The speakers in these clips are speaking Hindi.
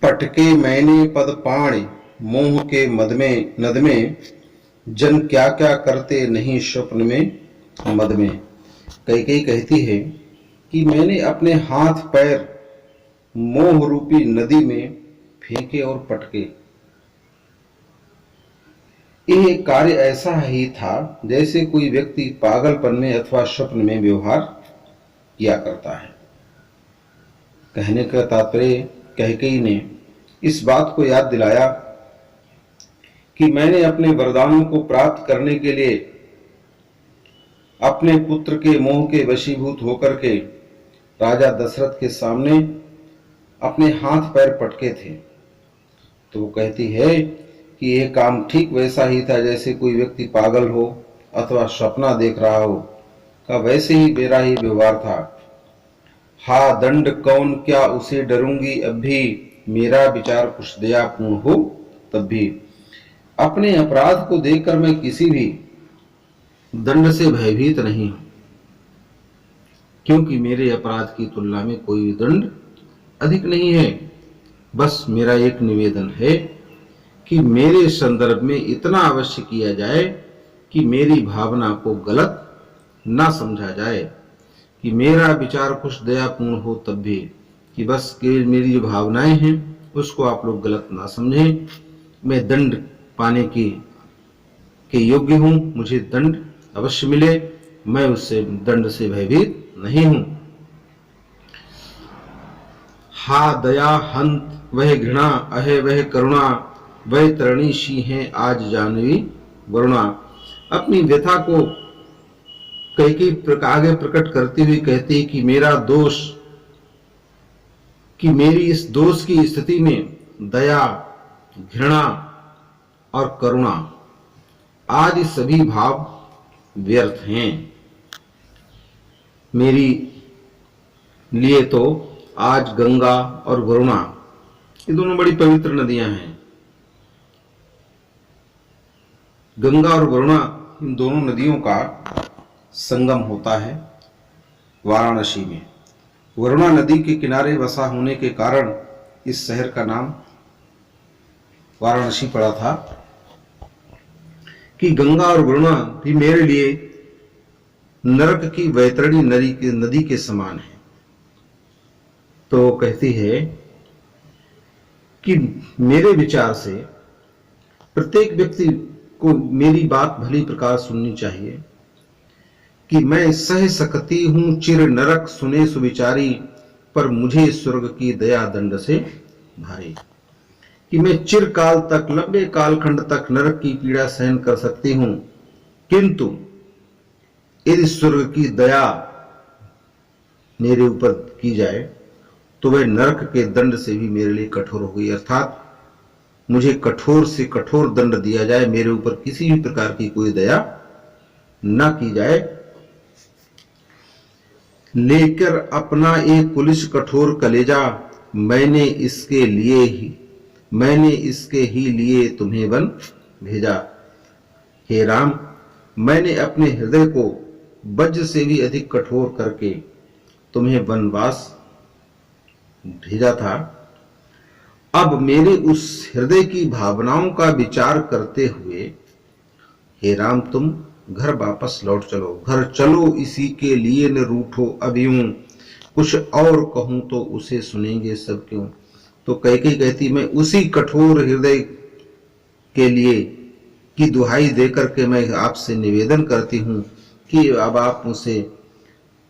पटके मैंने पद पाणि मोह के मद में नद में, जन क्या क्या करते नहीं स्वप्न में मद में। कई कई कहती है कि मैंने अपने हाथ पैर मोह रूपी नदी में फेंके और पटके। यह कार्य ऐसा ही था जैसे कोई व्यक्ति पागलपन में अथवा स्वप्न में व्यवहार किया करता है। कहने का तात्पर्य कैकेयी ने इस बात को याद दिलाया कि मैंने अपने वरदानों को प्राप्त करने के लिए अपने पुत्र के मोह के वशीभूत होकर के राजा दशरथ के सामने अपने हाथ पैर पटके थे। तो वो कहती है कि यह काम ठीक वैसा ही था जैसे कोई व्यक्ति पागल हो अथवा सपना देख रहा हो का वैसे ही मेरा ही व्यवहार था। हा दंड कौन क्या उसे डरूंगी अब भी, मेरा विचार कुछ दयापूर्ण हो तब भी। अपने अपराध को देखकर मैं किसी भी दंड से भयभीत नहीं हूं, क्योंकि मेरे अपराध की तुलना में कोई दंड अधिक नहीं है। बस मेरा एक निवेदन है कि मेरे संदर्भ में इतना अवश्य किया जाए कि मेरी भावना को गलत ना समझा जाए, कि मेरा विचार कुछ दयापूर्ण हो तब भी, कि बस के मेरी जो भावनाएं हैं उसको आप लोग गलत ना समझें। मैं दंड पाने के योग्य हूं, मुझे दंड अवश्य मिले, मैं उससे दंड से भयभीत नहीं हूं। हा दया हंत वह घृणा, अहे वह करुणा, वह तरणी सी है आज जानवी वरुणा। अपनी व्यथा को कैकेयी आगे प्रकट करती हुई कहती है कि मेरा दोष, कि मेरी इस दोष की स्थिति में दया, घृणा और करुणा आदि सभी भाव व्यर्थ हैं। मेरी लिए तो आज गंगा और वरुणा ये दोनों बड़ी पवित्र नदियां हैं। गंगा और वरुणा इन दोनों नदियों का संगम होता है वाराणसी में। वरुणा नदी के किनारे बसा होने के कारण इस शहर का नाम वाराणसी पड़ा था। कि गंगा और वरुणा भी मेरे लिए नरक की वैतरणी नदी के समान है। तो कहती है कि मेरे विचार से प्रत्येक व्यक्ति को मेरी बात भली प्रकार सुननी चाहिए कि मैं सह सकती हूं चिर नरक सुने सुविचारी, पर मुझे स्वर्ग की दया दंड से भारी। कि मैं चिरकाल तक, लंबे कालखंड तक नरक की पीड़ा सहन कर सकती हूं, किंतु यदि स्वर्ग की दया मेरे ऊपर की जाए तो वह नरक के दंड से भी मेरे लिए कठोर होगी। अर्थात मुझे कठोर से कठोर दंड दिया जाए, मेरे ऊपर किसी भी प्रकार की कोई दया न की जाए। लेकर अपना एक पुलिस कठोर कलेजा, मैंने इसके ही लिए तुम्हें वन भेजा। हे राम, मैंने अपने हृदय को वज्र से भी अधिक कठोर करके तुम्हें वनवास भेजा था। अब मेरे उस हृदय की भावनाओं का विचार करते हुए हे राम, तुम घर वापस लौट चलो। घर चलो इसी के लिए न रूठो अभियूं, कुछ और कहूं तो उसे सुनेंगे सब क्यों। तो कैकेयी कहती, मैं उसी कठोर हृदय के लिए की दुहाई देकर के मैं आपसे निवेदन करती हूं कि अब आप मुझसे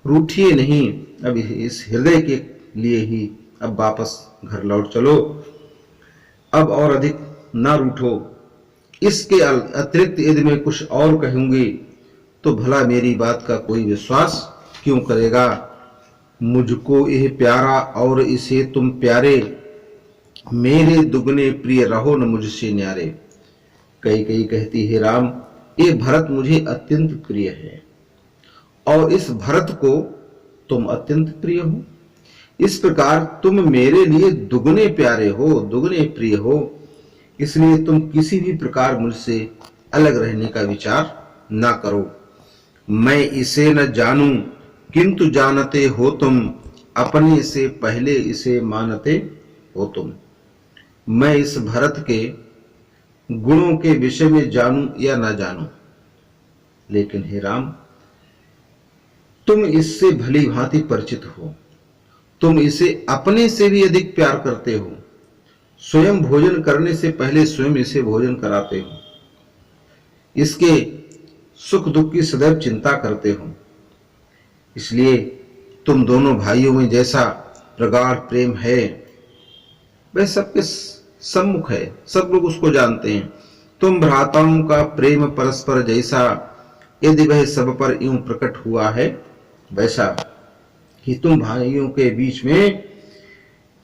रूठिए नहीं, अब इस हृदय के लिए ही अब वापस घर लौट चलो, अब और अधिक ना रूठो। इसके अतिरिक्त यदि मैं कुछ और कहूंगी तो भला मेरी बात का कोई विश्वास क्यों करेगा। मुझको यह प्यारा और इसे तुम प्यारे, मेरे दुगने प्रिय रहो न मुझसे न्यारे। कैकेयी कहती है राम, ये भरत मुझे अत्यंत प्रिय है और इस भरत को तुम अत्यंत प्रिय हो। इस प्रकार तुम मेरे लिए दुगने प्यारे हो, दुगने प्रिय हो, इसलिए तुम किसी भी प्रकार मुझसे अलग रहने का विचार ना करो। मैं इसे न जानूं किंतु जानते हो तुम, अपने से पहले इसे मानते हो तुम। मैं इस भरत के गुणों के विषय में जानूं या ना जानूं, लेकिन हे राम, तुम इससे भली भांति परिचित हो। तुम इसे अपने से भी अधिक प्यार करते हो। स्वयं भोजन करने से पहले स्वयं इसे भोजन कराते हो। इसके सुख दुख की सदैव चिंता करते हो। इसलिए तुम दोनों भाइयों में जैसा प्रगाढ़ प्रेम है वह सबके सम्मुख है, सब लोग उसको जानते हैं। तुम भ्राताओं का प्रेम परस्पर जैसा यदि वह सब पर यूं प्रकट हुआ है, वैसा ही तुम भाइयों के बीच में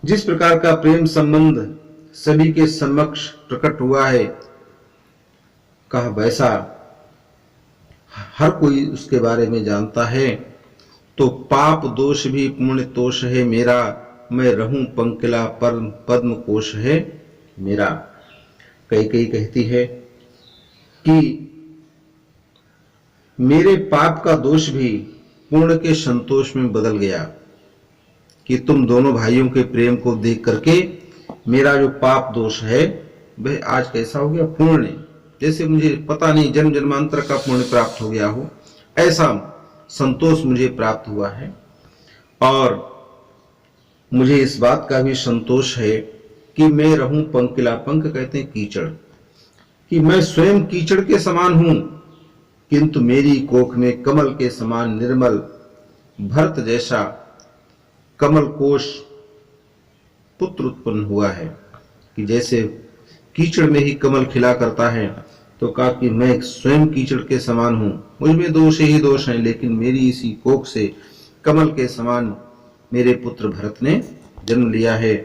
जिस प्रकार का प्रेम संबंध सभी के समक्ष प्रकट हुआ है, कहा वैसा हर कोई उसके बारे में जानता है। तो पाप दोष भी पुण्य तोष है मेरा, मैं रहूं पंकिला परम पद्म कोश है मेरा। कई कई कहती है कि मेरे पाप का दोष भी पूर्ण के संतोष में बदल गया, कि तुम दोनों भाइयों के प्रेम को देख करके मेरा जो पाप दोष है वह आज कैसा हो गया, पूर्ण, जैसे मुझे पता नहीं जन्म जन्मांतर का पुण्य प्राप्त हो गया हो, ऐसा संतोष मुझे प्राप्त हुआ है। और मुझे इस बात का भी संतोष है कि मैं रहूं पंकिला, पंक कहते हैं कीचड़, कि मैं स्वयं कीचड़ के समान हूं, किंतु मेरी कोख में कमल के समान निर्मल भरत जैसा कमल कोश पुत्र उत्पन्न हुआ है। कि जैसे कीचड़ में ही कमल खिला करता है, तो कहा कि मैं स्वयं कीचड़ के समान हूं, मुझमें दोष ही दोष हैं, लेकिन मेरी इसी कोख से कमल के समान मेरे पुत्र भरत ने जन्म लिया है।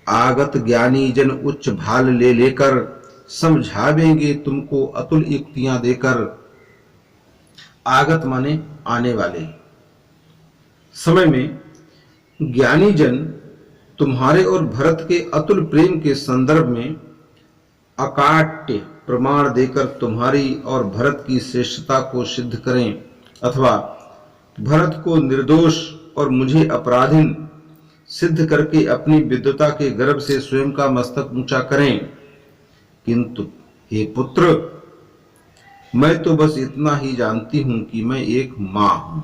आगत ज्ञानी जन उच्च भाल ले लेकर समझावेंगे तुमको अतुल युक्तियां देकर। आगत माने आने वाले समय में ज्ञानी जन तुम्हारे और भरत के अतुल प्रेम के संदर्भ में अकाट्य प्रमाण देकर तुम्हारी और भरत की श्रेष्ठता को सिद्ध करें, अथवा भरत को निर्दोष और मुझे अपराधीन सिद्ध करके अपनी विद्वता के गर्भ से स्वयं का मस्तक ऊंचा करें। किंतु हे पुत्र, मैं तो बस इतना ही जानती हूं कि मैं एक मां हूं,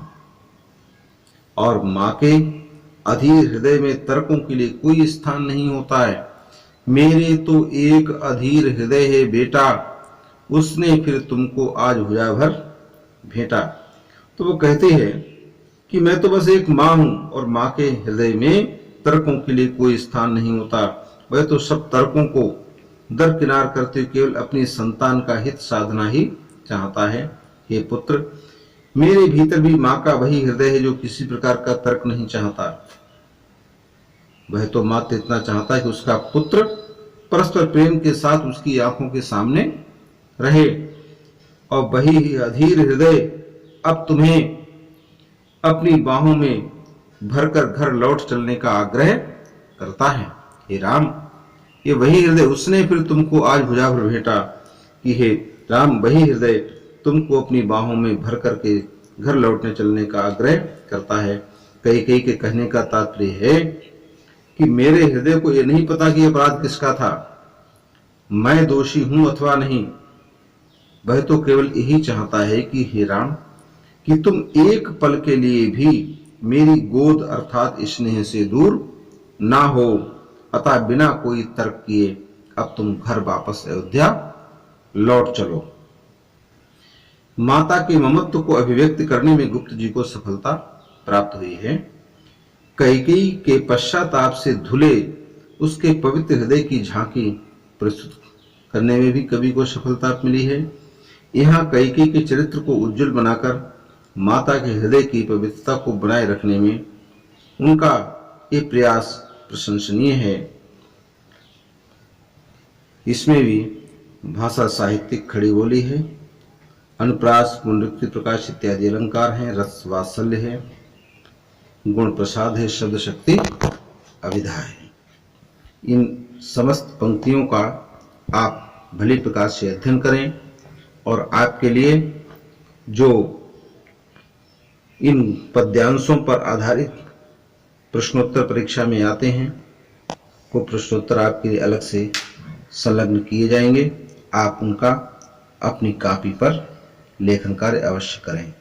और मां के अधीर हृदय में तर्कों के लिए कोई स्थान नहीं होता है। मेरे तो एक अधीर हृदय है बेटा, उसने फिर तुमको आज भुजा भर भेंटा। तो वो कहते हैं कि मैं तो बस एक मां हूं और मां के हृदय में तर्कों के लिए कोई स्थान नहीं होता। वह तो सब तर्कों को दरकिनार करते हुए केवल अपनी संतान का हित साधना ही चाहता है। हे पुत्र, मेरे भीतर भी मां का वही हृदय है जो किसी प्रकार का तर्क नहीं चाहता। वह तो मात्र इतना चाहता है कि उसका पुत्र परस्पर प्रेम के साथ उसकी आंखों के सामने रहे, और वही अधीर हृदय अब तुम्हें अपनी बाहों में भरकर घर लौट चलने का आग्रह करता है। हे राम, ये वही हृदय उसने फिर तुमको आज भुजा भर भेंटा, कि हे राम, वही हृदय तुमको अपनी बाहों में भर करके घर लौटने चलने का आग्रह करता है। कई कई के कहने का तात्पर्य है कि मेरे हृदय को यह नहीं पता कि अपराध किसका था, मैं दोषी हूं अथवा नहीं। वह तो केवल यही चाहता है कि हे राम, कि तुम एक पल के लिए भी मेरी गोद अर्थात स्नेह से दूर ना हो। अतः बिना कोई तर्क किए अब तुम घर वापस अयोध्या लौट चलो। माता के ममत्व को अभिव्यक्त करने में गुप्त जी को सफलता प्राप्त हुई है। कैकेयी के पश्चाताप से धुले उसके पवित्र हृदय की झांकी प्रस्तुत करने में भी कवि को सफलता मिली है। यहाँ कैकेयी के चरित्र को उज्जवल बनाकर माता के हृदय की पवित्रता को बनाए रखने में उनका ये प्रयास प्रशंसनीय है। इसमें भी भाषा साहित्यिक खड़ी बोली है, अनुप्रास, पुनरुक्ति, प्रकाश इत्यादि अलंकार हैं, रस वात्सल्य है, गुण प्रसाद है, शब्द शक्ति अविधा है। इन समस्त पंक्तियों का आप भली प्रकार से अध्ययन करें, और आपके लिए जो इन पद्यांशों पर आधारित प्रश्नोत्तर परीक्षा में आते हैं को प्रश्नोत्तर आपके लिए अलग से संलग्न किए जाएंगे। आप उनका अपनी कॉपी पर लेखन कार्य अवश्य करें।